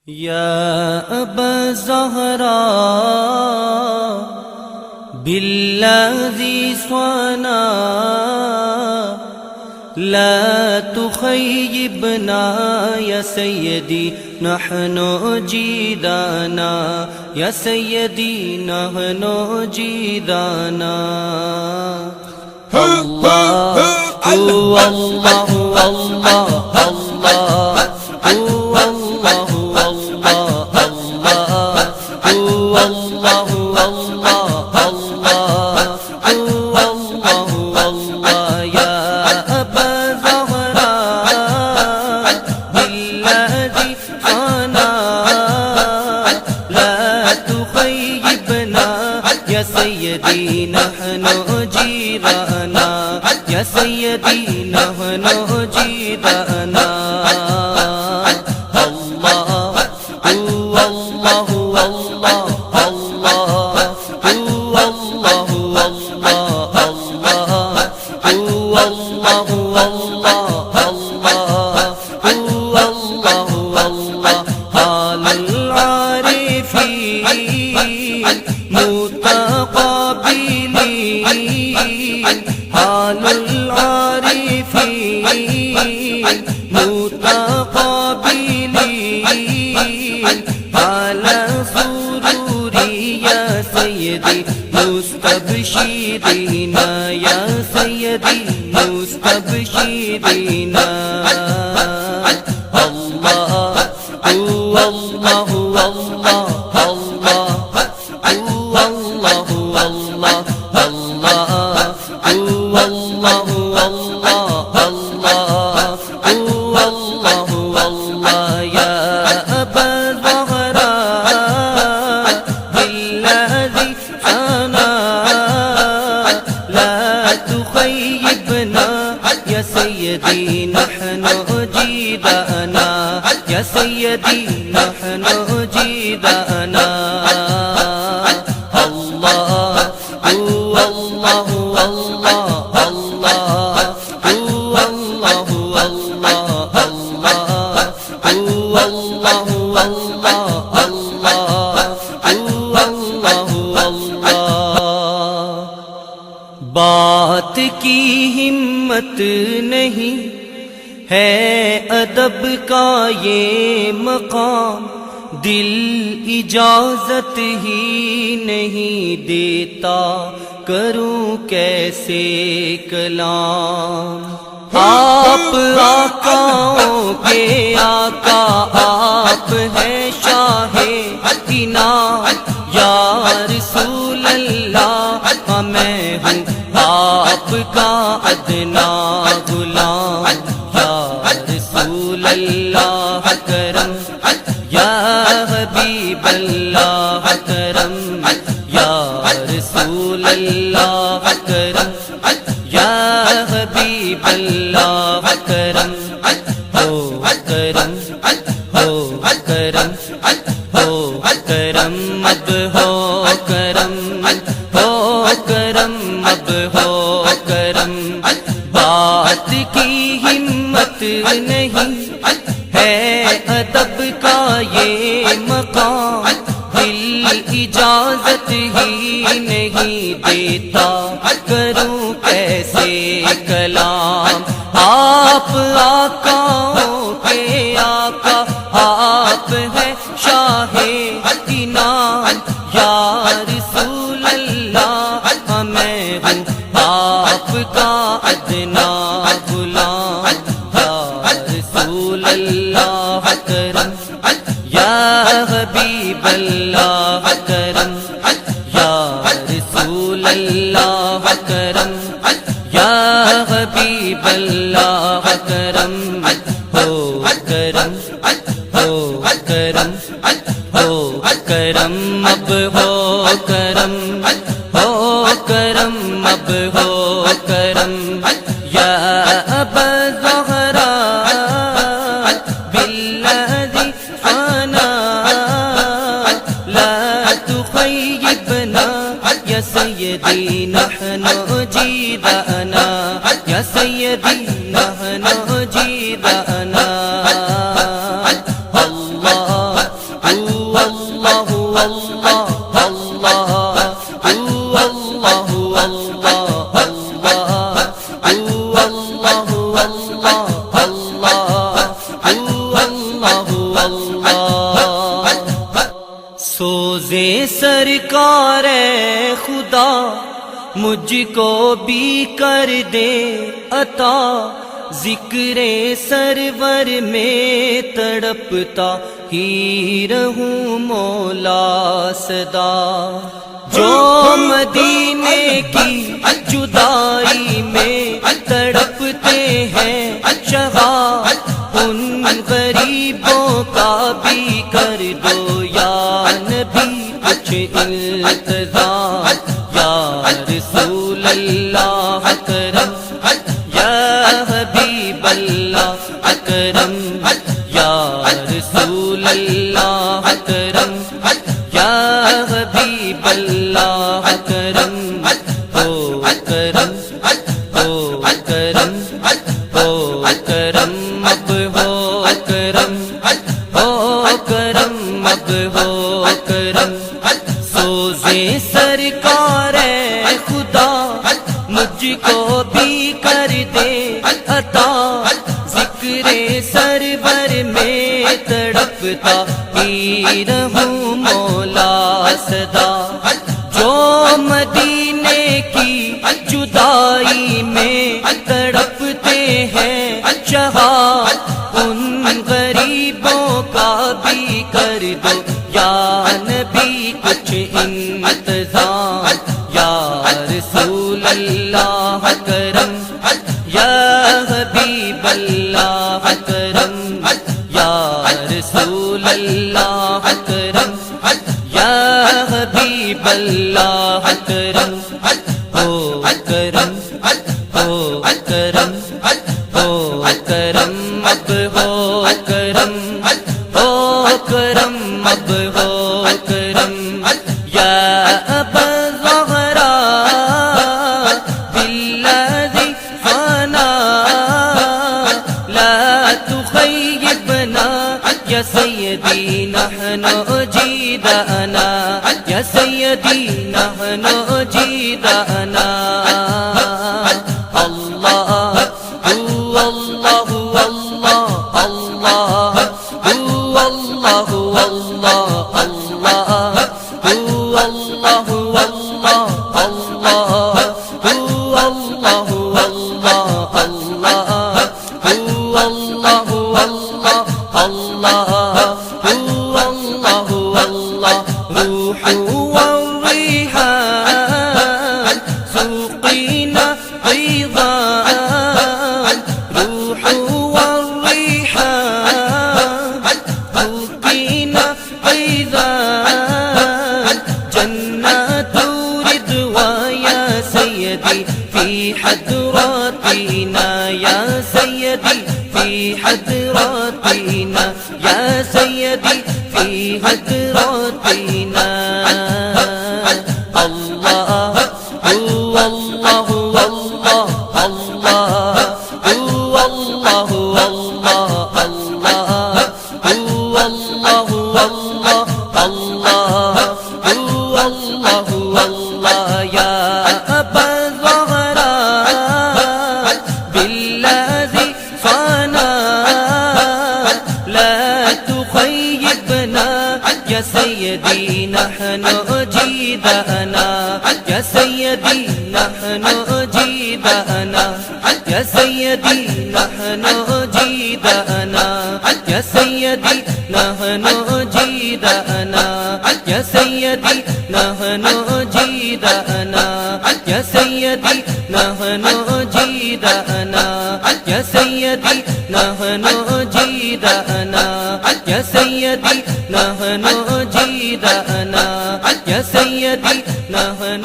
یا ابا الزہراء بالذی صنع لا تخیبنا یا سیدی نحن جیدانا یا سیدی نحن جیدانا اللہ اللہ اللہ سیدی نحن جیدانا یا سیدی نحن جیدانا اللہ اللہ اللہ حال العارفین متقابلین حال سروری یا سیدی مستبشرین یا سیدی مستبشرین اللہ اللہ سیدی نحن جیدانا یا سیدی نحن جیدانا اللہ اللہ اللہ بات کی ہمت نہیں ہے ادب کا یہ مقام دل اجازت ہی نہیں دیتا کروں کیسے کلام آپ آقاؤں کے آقا آپ ہیں شاہ انعام یا رسول اللہ میں ہوں آپ کا ادنا غلام یا رسول اللہ کرم یا حبیب اللہ کرم یا رسول اللہ کرم یا حبیب اللہ کرم ہو کرم ہو کرم ہو کرم اب ہو کرم ہو کرم اب ہو کرم بات کی ہمت نہیں ہے ادب کا یہ مقام دل اجازت ہی نہیں دیتا کروں کیسے کلام آپ آقاؤں کے آقا آپ ہیں شاہ انعام یا رسول اللہ میں ہوں آپ کا ادنا غلام یا رسول اللہ کرم یا حبیب اللہ کرم یا رسول اللہ کرم یا حبیب اللہ کرم ہو کرم ہو کرم ہو کرم اب ہو کرم ہو کرم اب ہو کرم یا ابا الزہراء بالذی صنع لا تخیبنا یا سیدی نحن جیدانا یا سیدی نحن جیدانا اللہ اللہ اللہ اللہ اللہ سوزے سرکار خدا مجھ کو بھی کر دے عطا، ذکر سرور میں تڑپتا ہی رہوں مولا سدا، جو مدینے کی جدائی میں تڑپتے ہیں شہا، ان غریبوں کا بھی کر دو یا نبی کچھ التزام، یا رسول اللہ اکرم یا حبیب اللہ اکرم، یا رسول اللہ اکرم یا حبیب اللہ اکرم، او کرم او کرم او کرم اب ہو کرم، او کرم اب ہو کرم، سوزے سرکار خدا مجھ کو بھی کر دے عطا، ذکر سرور میں تڑپتا ہی رہوں مولا سدا، جو مدینے کی جدائی میں تڑپتے ہیں شہا، ان غریبوں کا بھی کر دو یا نبی کچھ انتظام، یا رسول اللہ کرم یا حبیب اللہ کرم، یا رسول اللہ کرم یا حبیب اللہ کرم، او کرم او کرم او کرم اب ہو کرم، او کرم اب ہو کرم، یا ابا الزہراء بالذی فانا لا تخیبنا یا سیدی نحن جیدنا، یا سیدی نحن جیدنا، اللہ اللہ اللہ اللہ اللہ اللہ اللہ اللہ في حضراتنا يا سيدي، في حضراتنا يا سيدي، في حضراتنا، الله هو الله والله الله هو الله والله الله هو الله والله الله هو الله والله، يا أبا الزهراء بالذي صانا لا تخيبنا، يا سيدي نحن جيدنا، يا سيدي نحن جيدنا، يا سيدي نحن جيدنا، يا سيدي نحن جيدنا، يا سيدي نحن جيدنا، يا سيدي نحن جيدنا، يا سيدي نحن جيدنا، يا سيدي نحن جيدنا، يا سيدي نحن